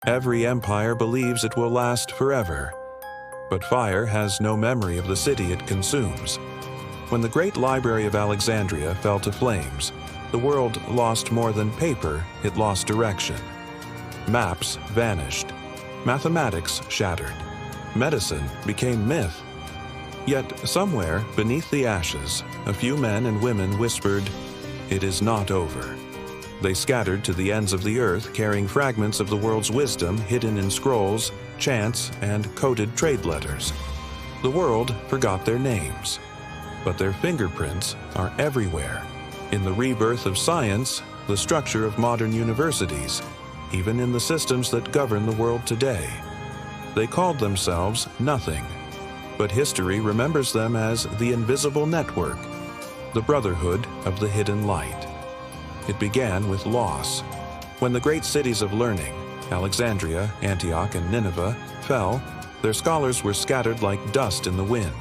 Every empire believes it will last forever, but fire has no memory of the city it consumes. When the great Library of Alexandria fell to flames, the world lost more than paper, it lost direction. Maps vanished. Mathematics shattered. Medicine became myth. Yet somewhere beneath the ashes, a few men and women whispered, "It is not over." They scattered to the ends of the earth, carrying fragments of the world's wisdom hidden in scrolls, chants, and coded trade letters. The world forgot their names, but their fingerprints are everywhere. In the rebirth of science, the structure of modern universities, even in the systems that govern the world today. They called themselves nothing, but history remembers them as the invisible network, the Brotherhood of the Hidden Light. It began with loss. When the great cities of learning, Alexandria, Antioch, and Nineveh, fell, their scholars were scattered like dust in the wind.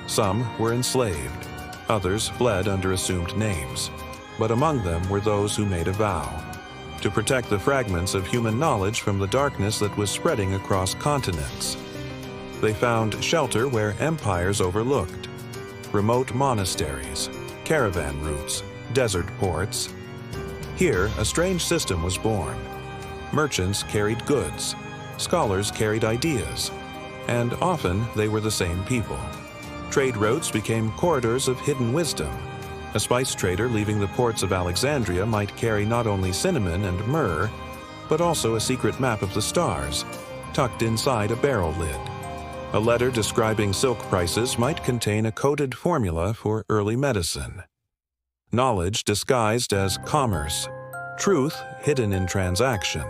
Some were enslaved, others fled under assumed names. But among them were those who made a vow to protect the fragments of human knowledge from the darkness that was spreading across continents. They found shelter where empires overlooked, remote monasteries, caravan routes, desert ports. Here, a strange system was born. Merchants carried goods, scholars carried ideas, and often they were the same people. Trade routes became corridors of hidden wisdom. A spice trader leaving the ports of Alexandria might carry not only cinnamon and myrrh, but also a secret map of the stars, tucked inside a barrel lid. A letter describing silk prices might contain a coded formula for early medicine. Knowledge disguised as commerce, truth hidden in transaction.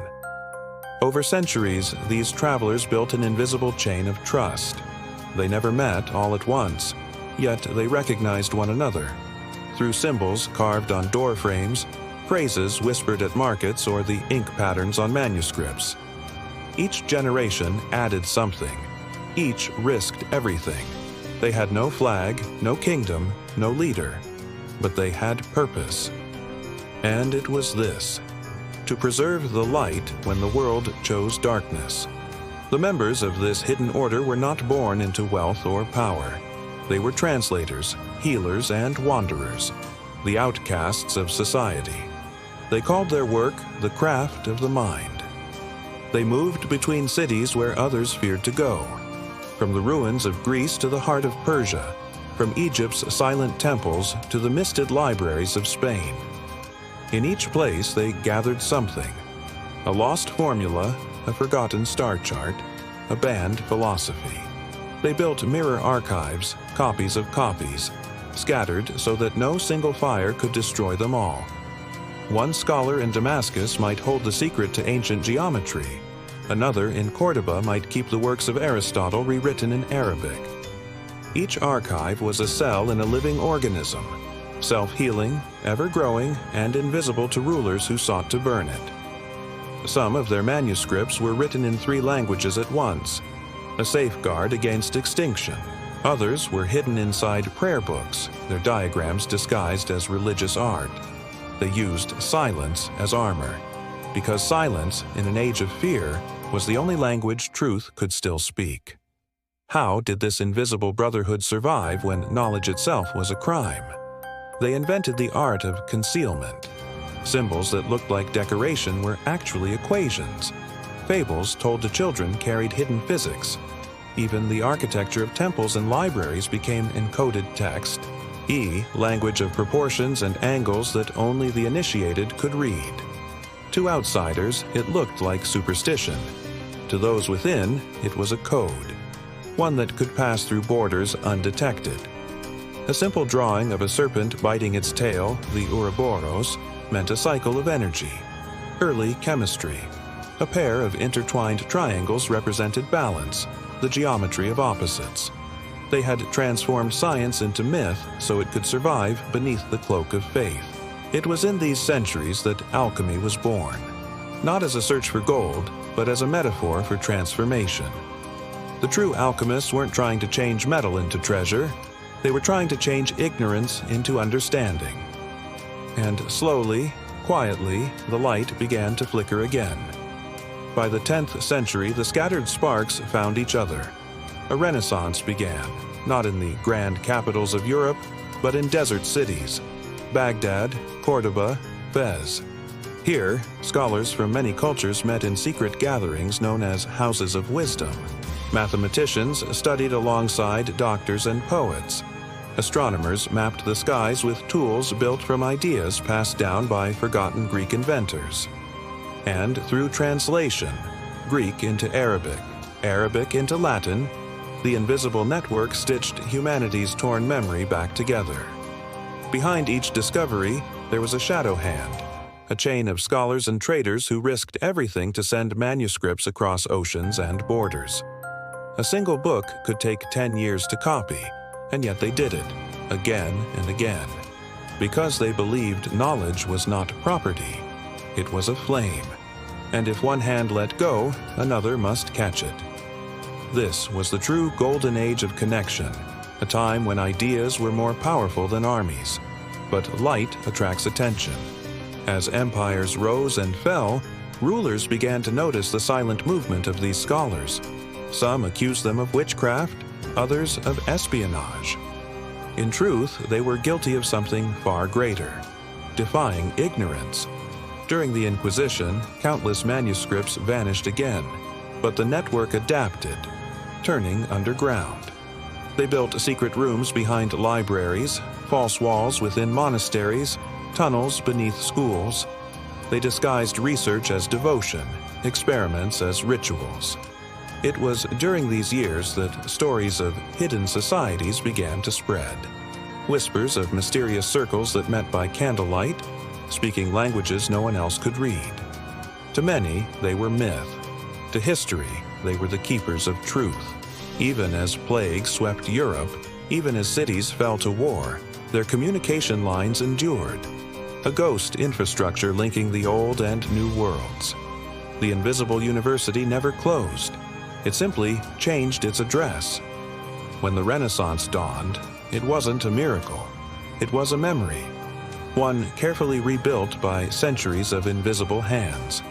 Over centuries, these travelers built an invisible chain of trust. They never met all at once, yet they recognized one another. Through symbols carved on door frames, phrases whispered at markets, or the ink patterns on manuscripts. Each generation added something. Each risked everything. They had no flag, no kingdom, no leader, but they had purpose. And it was this: to preserve the light when the world chose darkness. The members of this hidden order were not born into wealth or power. They were translators, healers, and wanderers, the outcasts of society. They called their work the craft of the mind. They moved between cities where others feared to go, from the ruins of Greece to the heart of Persia, from Egypt's silent temples to the misted libraries of Spain. In each place they gathered something: a lost formula, a forgotten star chart, a banned philosophy. They built mirror archives, copies of copies, scattered so that no single fire could destroy them all. One scholar in Damascus might hold the secret to ancient geometry. Another in Cordoba might keep the works of Aristotle rewritten in Arabic. Each archive was a cell in a living organism, self-healing, ever-growing, and invisible to rulers who sought to burn it. Some of their manuscripts were written in 3 languages at once, a safeguard against extinction. Others were hidden inside prayer books, their diagrams disguised as religious art. They used silence as armor, because silence, in an age of fear, was the only language truth could still speak. How did this invisible brotherhood survive when knowledge itself was a crime? They invented the art of concealment. Symbols that looked like decoration were actually equations. Fables told to children carried hidden physics. Even the architecture of temples and libraries became encoded text, language of proportions and angles that only the initiated could read. To outsiders, it looked like superstition. To those within, it was a code, one that could pass through borders undetected. A simple drawing of a serpent biting its tail, the Ouroboros, meant a cycle of energy. Early chemistry. A pair of intertwined triangles represented balance, the geometry of opposites. They had transformed science into myth so it could survive beneath the cloak of faith. It was in these centuries that alchemy was born, not as a search for gold, but as a metaphor for transformation. The true alchemists weren't trying to change metal into treasure. They were trying to change ignorance into understanding. And slowly, quietly, the light began to flicker again. by the 10th century, the scattered sparks found each other. A renaissance began, not in the grand capitals of Europe, but in desert cities: Baghdad, Cordoba, Fez. Here, scholars from many cultures met in secret gatherings known as houses of wisdom. Mathematicians studied alongside doctors and poets. Astronomers mapped the skies with tools built from ideas passed down by forgotten Greek inventors. And through translation, Greek into Arabic, Arabic into Latin, the invisible network stitched humanity's torn memory back together. Behind each discovery, there was a shadow hand, a chain of scholars and traders who risked everything to send manuscripts across oceans and borders. A single book could take 10 years to copy, and yet they did it, again and again, because they believed knowledge was not property, it was a flame, and if one hand let go, another must catch it. This was the true golden age of connection, a time when ideas were more powerful than armies. But light attracts attention. As empires rose and fell, rulers began to notice the silent movement of these scholars. Some accused them of witchcraft, others of espionage. In truth, they were guilty of something far greater: defying ignorance. During the Inquisition, countless manuscripts vanished again, but the network adapted, turning underground. They built secret rooms behind libraries, false walls within monasteries, tunnels beneath schools. They disguised research as devotion, experiments as rituals. It was during these years that stories of hidden societies began to spread. Whispers of mysterious circles that met by candlelight, speaking languages no one else could read. To many, they were myth. To history, they were the keepers of truth. Even as plague swept Europe, even as cities fell to war, their communication lines endured. A ghost infrastructure linking the old and new worlds. The invisible university never closed. It simply changed its address. When the Renaissance dawned, it wasn't a miracle. It was a memory, one carefully rebuilt by centuries of invisible hands.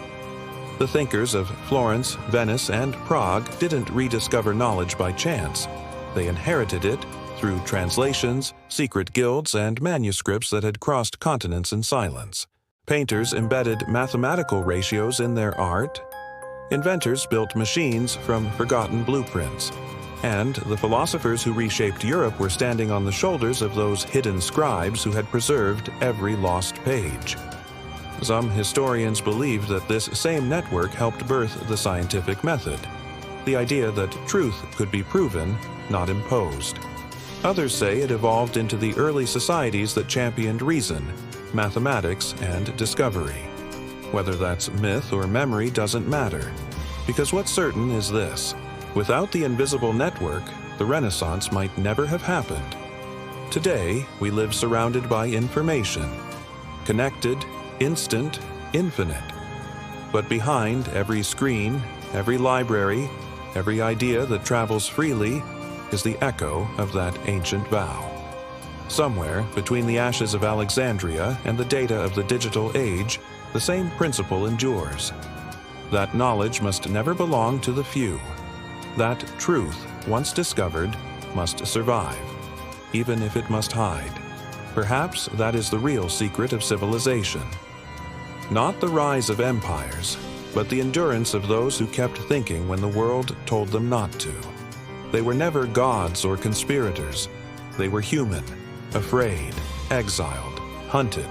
The thinkers of Florence, Venice, and Prague didn't rediscover knowledge by chance. They inherited it through translations, secret guilds, and manuscripts that had crossed continents in silence. Painters embedded mathematical ratios in their art. Inventors built machines from forgotten blueprints. And the philosophers who reshaped Europe were standing on the shoulders of those hidden scribes who had preserved every lost page. Some historians believe that this same network helped birth the scientific method, the idea that truth could be proven, not imposed. Others say it evolved into the early societies that championed reason, mathematics, and discovery. Whether that's myth or memory doesn't matter, because what's certain is this: without the invisible network, the Renaissance might never have happened. Today, we live surrounded by information, connected, instant, infinite. But behind every screen, every library, every idea that travels freely is the echo of that ancient vow. Somewhere between the ashes of Alexandria and the data of the digital age, the same principle endures. That knowledge must never belong to the few. That truth, once discovered, must survive, even if it must hide. Perhaps that is the real secret of civilization. Not the rise of empires, but the endurance of those who kept thinking when the world told them not to. They were never gods or conspirators. They were human, afraid, exiled, hunted,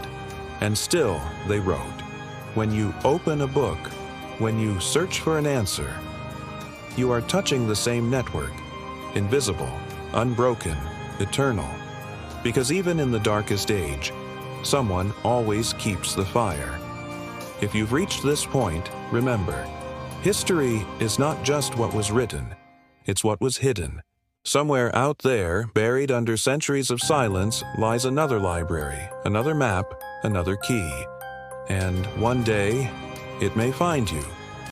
and still they wrote. When you open a book, when you search for an answer, you are touching the same network, invisible, unbroken, eternal. Because even in the darkest age, someone always keeps the fire. If you've reached this point, remember, history is not just what was written, it's what was hidden. Somewhere out there, buried under centuries of silence, lies another library, another map, another key. And one day, it may find you.